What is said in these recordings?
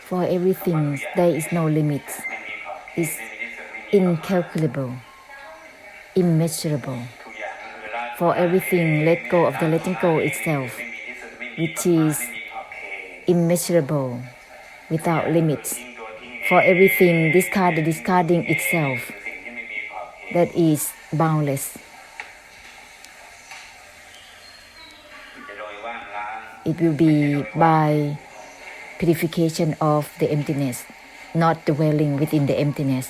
For everything, there is no limit. It's incalculable, immeasurable. For everything, let go of the letting go itself, which is immeasurable, without limits. For everything, discard the discarding itself, that is boundless. It will be by purification of the emptiness, not dwelling within the emptiness.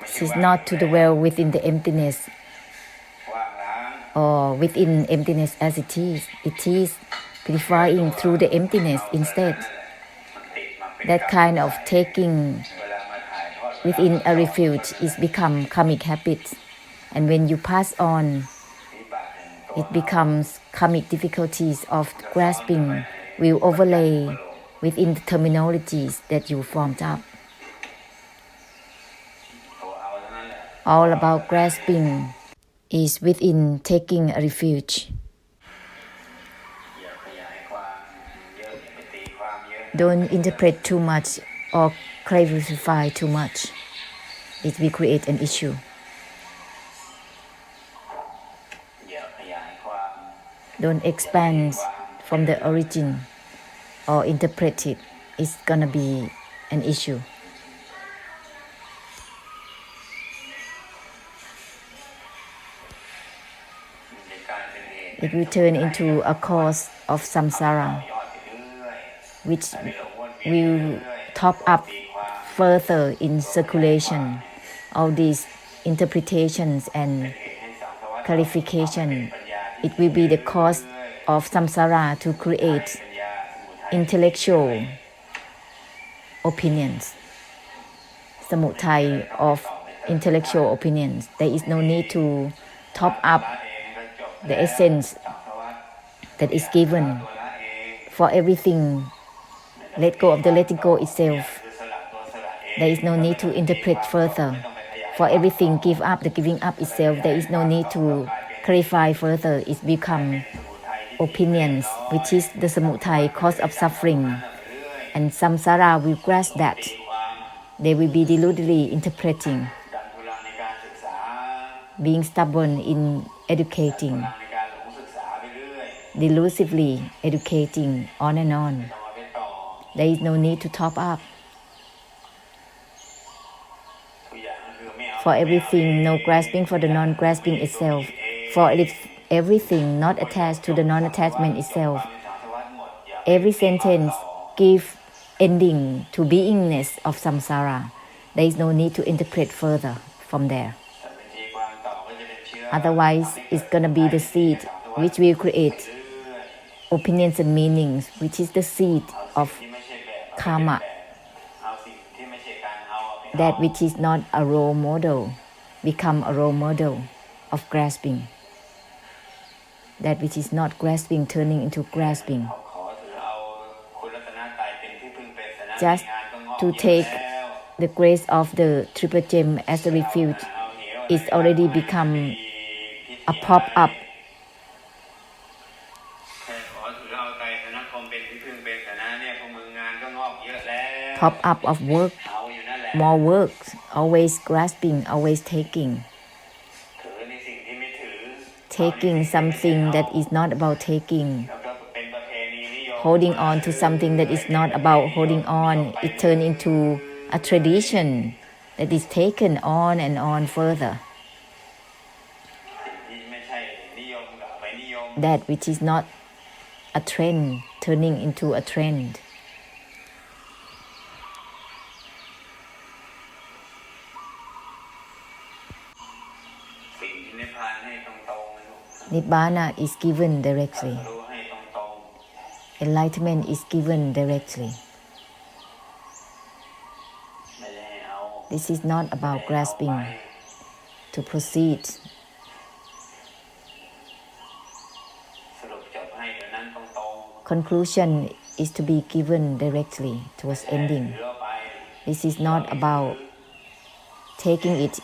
It is not to dwell within the emptiness or within emptiness as it is. It is purifying through the emptiness instead. That kind of taking within a refuge is become karmic habit. And when you pass on, it becomes karmic difficulties of grasping will overlay within the terminologies that you formed up. All about grasping is within taking a refuge. Don't interpret too much or clarify too much. It will create an issue. Don't expand from the origin or interpret it. It's gonna be an issue. It will turn into a cause of samsara, which will top up further in circulation. All these interpretations and clarification, it will be the cause of samsara to create intellectual opinions, samuttai of intellectual opinions. There is no need to top up the essence that is given. For everything, let go of the letting go itself. There is no need to interpret further. For everything, give up the giving up itself. There is no need to clarify further. It becomes opinions, which is the samuttai, cause of suffering. And samsara will grasp that. They will be deludedly interpreting, being stubborn in educating, delusively educating on and on. There is no need to top up. For everything, no grasping for the non-grasping itself. For everything, not attached to the non-attachment itself. Every sentence gives ending to beingness of samsara. There is no need to interpret further from there. Otherwise, it's going to be the seed which will create opinions and meanings, which is the seed of karma. That which is not a role model become a role model of grasping. That which is not grasping turning into grasping. Just to take the grace of the triple gem as a refuge, it's already become a pop-up. Pop-up of work, more work, always grasping, always taking. Taking something that is not about taking. Holding on to something that is not about holding on. It turns into a tradition that is taken on and on further. That which is not a trend turning into a trend. Nibbana is given directly. Enlightenment is given directly. This is not about grasping to proceed. Conclusion is to be given directly towards ending. This is not about taking it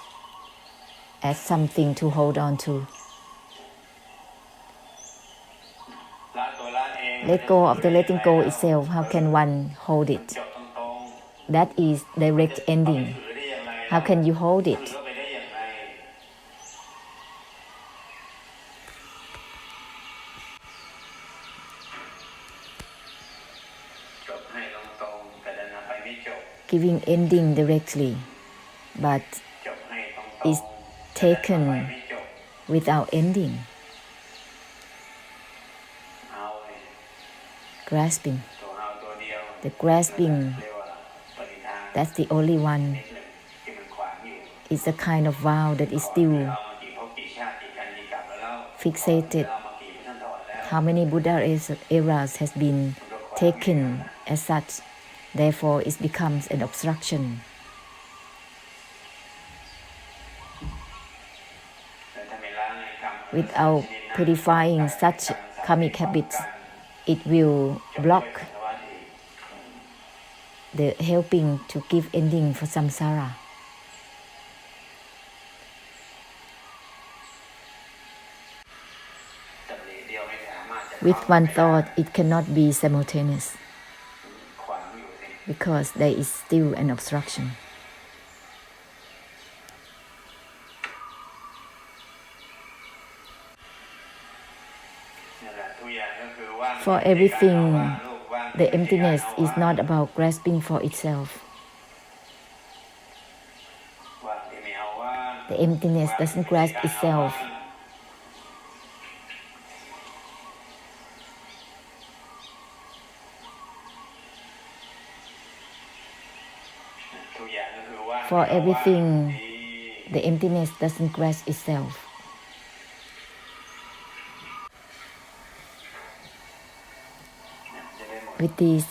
as something to hold on to. Let go of the letting go itself. How can one hold it? That is direct ending. How can you hold it? Giving ending directly, but is taken without ending. Grasping. The grasping, that's the only one. It's a kind of vow that is still fixated. How many Buddha eras has been taken as such? Therefore, it becomes an obstruction. Without purifying such karmic habits, it will block the helping to give ending for samsara. With one thought, it cannot be simultaneous because there is still an obstruction. For everything, the emptiness is not about grasping for itself. The emptiness doesn't grasp itself. For everything, the emptiness doesn't grasp itself. With this,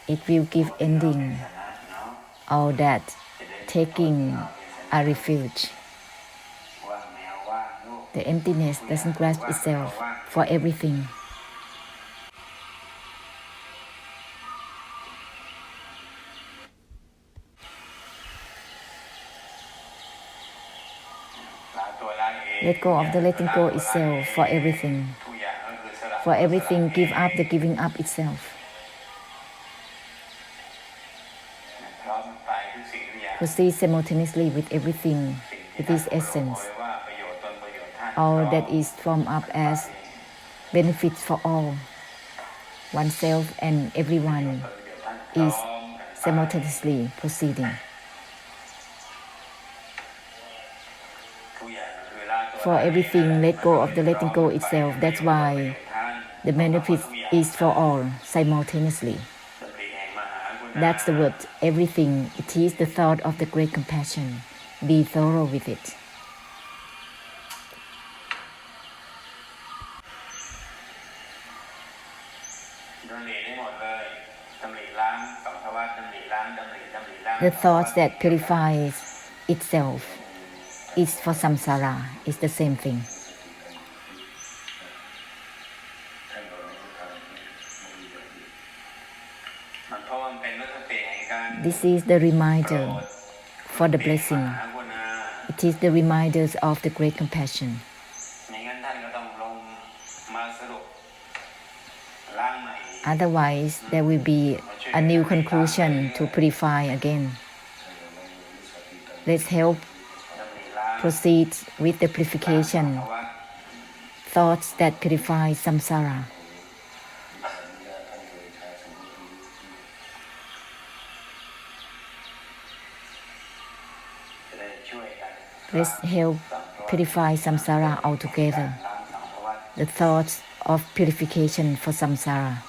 it will give ending, all that taking a refuge. The emptiness doesn't grasp itself for everything. Let go of the letting go itself for everything. For everything, give up the giving up itself. Proceed simultaneously with everything, with its essence. All that is formed up as benefits for all, oneself and everyone, is simultaneously proceeding. For everything, let go of the letting go itself. That's why the benefit is for all simultaneously. That's the word, everything. It is the thought of the great compassion. Be thorough with it. The thought that purifies itself is for samsara, is the same thing. This is the reminder for the blessing. It is the reminders of the great compassion. Otherwise, there will be a new conclusion to purify again. Let's help proceed with the purification, thoughts that purify samsara. Let's help purify samsara altogether. The thoughts of purification for samsara.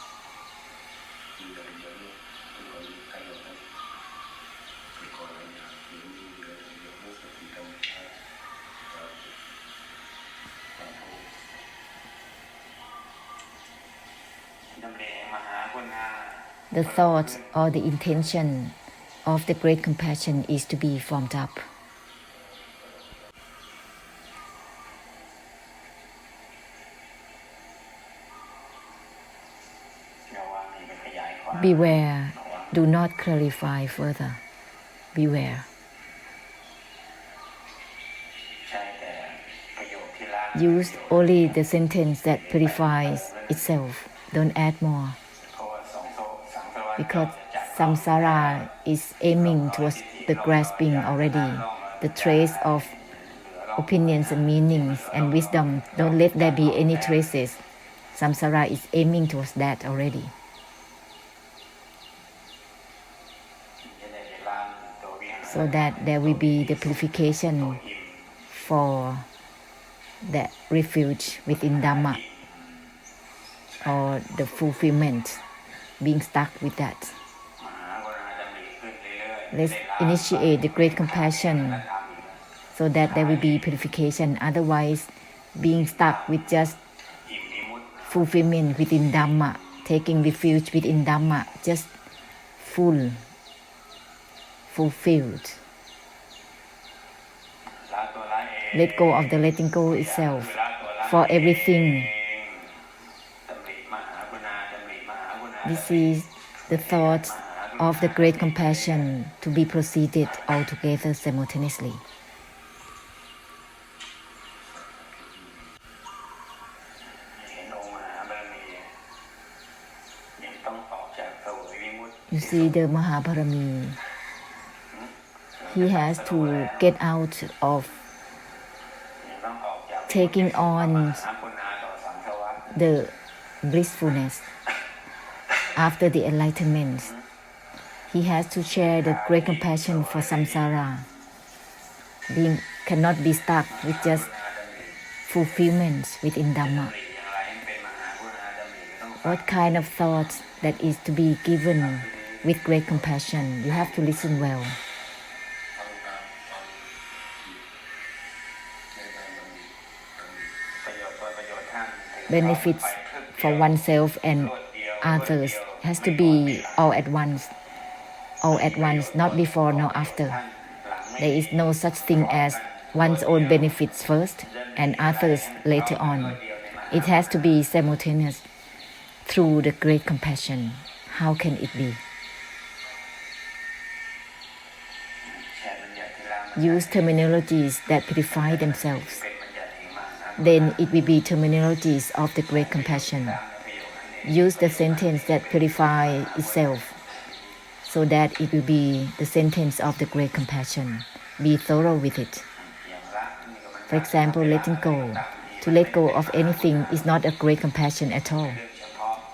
The thought or the intention of the great compassion is to be formed up. Beware, do not clarify further. Beware. Use only the sentence that purifies itself. Don't add more. Because samsara is aiming towards the grasping already. The trace of opinions and meanings and wisdom, don't let there be any traces. Samsara is aiming towards that already. So that there will be the purification for the refuge within Dhamma, or the fulfillment, being stuck with that. Let's initiate the great compassion so that there will be purification. Otherwise, being stuck with just fulfillment within Dhamma, taking refuge within Dhamma, just fulfilled. Let go of the letting go itself for everything. This is the thought of the great compassion to be proceeded altogether simultaneously. You see the Mahabharami, he has to get out of taking on the blissfulness after the enlightenment. He has to share the great compassion for samsara. Being cannot be stuck with just fulfillment within Dhamma. What kind of thought that is to be given with great compassion? You have to listen well. Benefits for oneself and others has to be all at once, not before nor after. There is no such thing as one's own benefits first and others later on. It has to be simultaneous through the great compassion. How can it be? Use terminologies that purify themselves. Then it will be terminologies of the great compassion. Use the sentence that purifies itself, so that it will be the sentence of the great compassion. Be thorough with it. For example, letting go. To let go of anything is not a great compassion at all,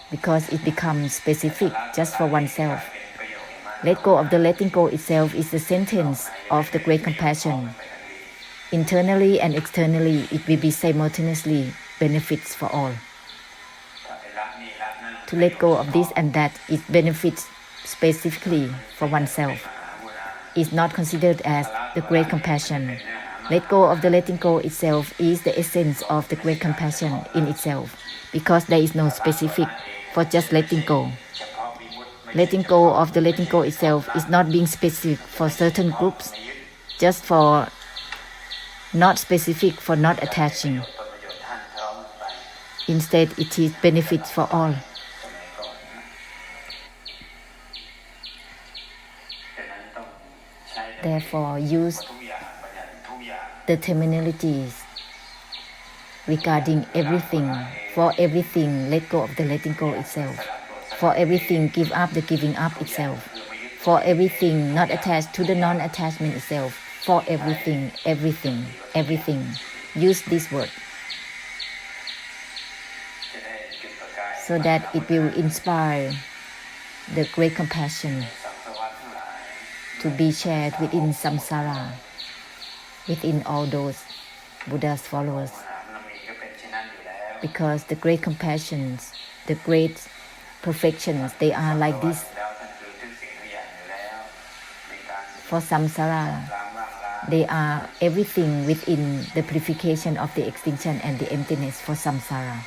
because it becomes specific just for oneself. Let go of the letting go itself is the sentence of the great compassion. Internally and externally, it will be simultaneously benefits for all. To let go of this and that, it benefits specifically for oneself. Is not considered as the great compassion. Let go of the letting go itself is the essence of the great compassion in itself, because there is no specific for just letting go. Letting go of the letting go itself is not being specific for certain groups, just for not specific for not attaching. Instead, it is benefits for all. Therefore, use the terminologies regarding everything. For everything, let go of the letting go itself. For everything, give up the giving up itself. For everything, not attached to the non-attachment itself. For everything, everything, everything. Use this word so that it will inspire the great compassion to be shared within samsara, within all those Buddha's followers. Because the great compassions, the great perfections, they are like this. For samsara, they are everything within the purification of the extinction and the emptiness for samsara.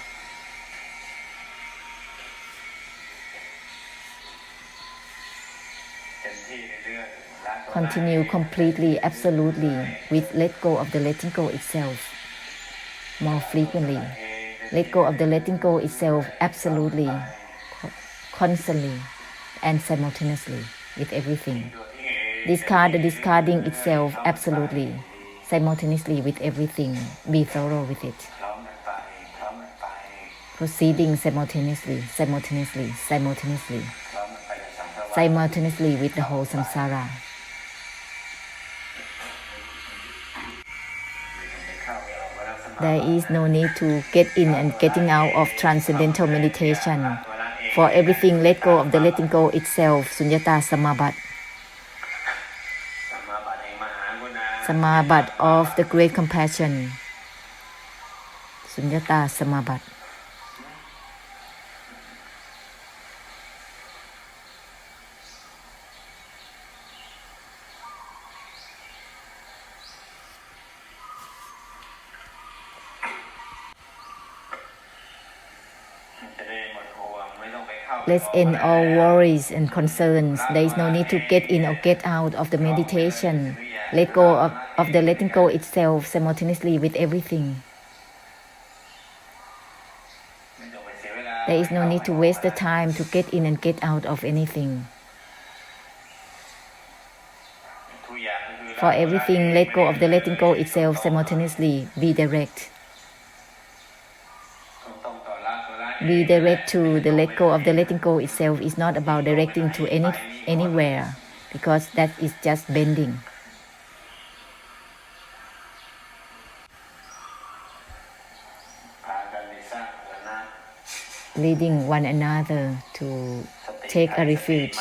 Continue completely, absolutely, with let go of the letting go itself more frequently. Let go of the letting go itself absolutely, constantly, and simultaneously with everything. Discard the discarding itself absolutely, simultaneously with everything. Be thorough with it. proceeding simultaneously with the whole samsara. There is no need to get in and getting out of transcendental meditation. For everything, let go of the letting go itself, sunyata samabat. Samabat of the great compassion, sunyata samabat. Let's end all worries and concerns. There is no need to get in or get out of the meditation. Let go of the letting go itself simultaneously with everything. There is no need to waste the time to get in and get out of anything. For everything, let go of the letting go itself simultaneously. Be direct. Be direct to the let go of the letting go itself is not about directing to anywhere, because that is just bending. Leading one another to take a refuge.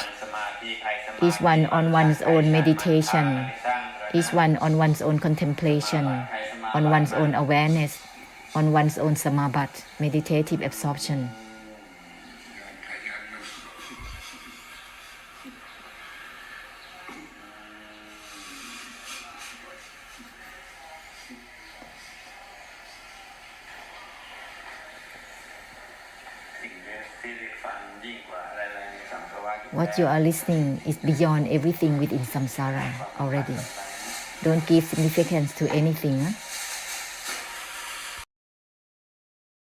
Each one on one's own meditation, each one on one's own contemplation, on one's own awareness, on one's own samabat, meditative absorption. What you are listening is beyond everything within samsara already. Don't give significance to anything.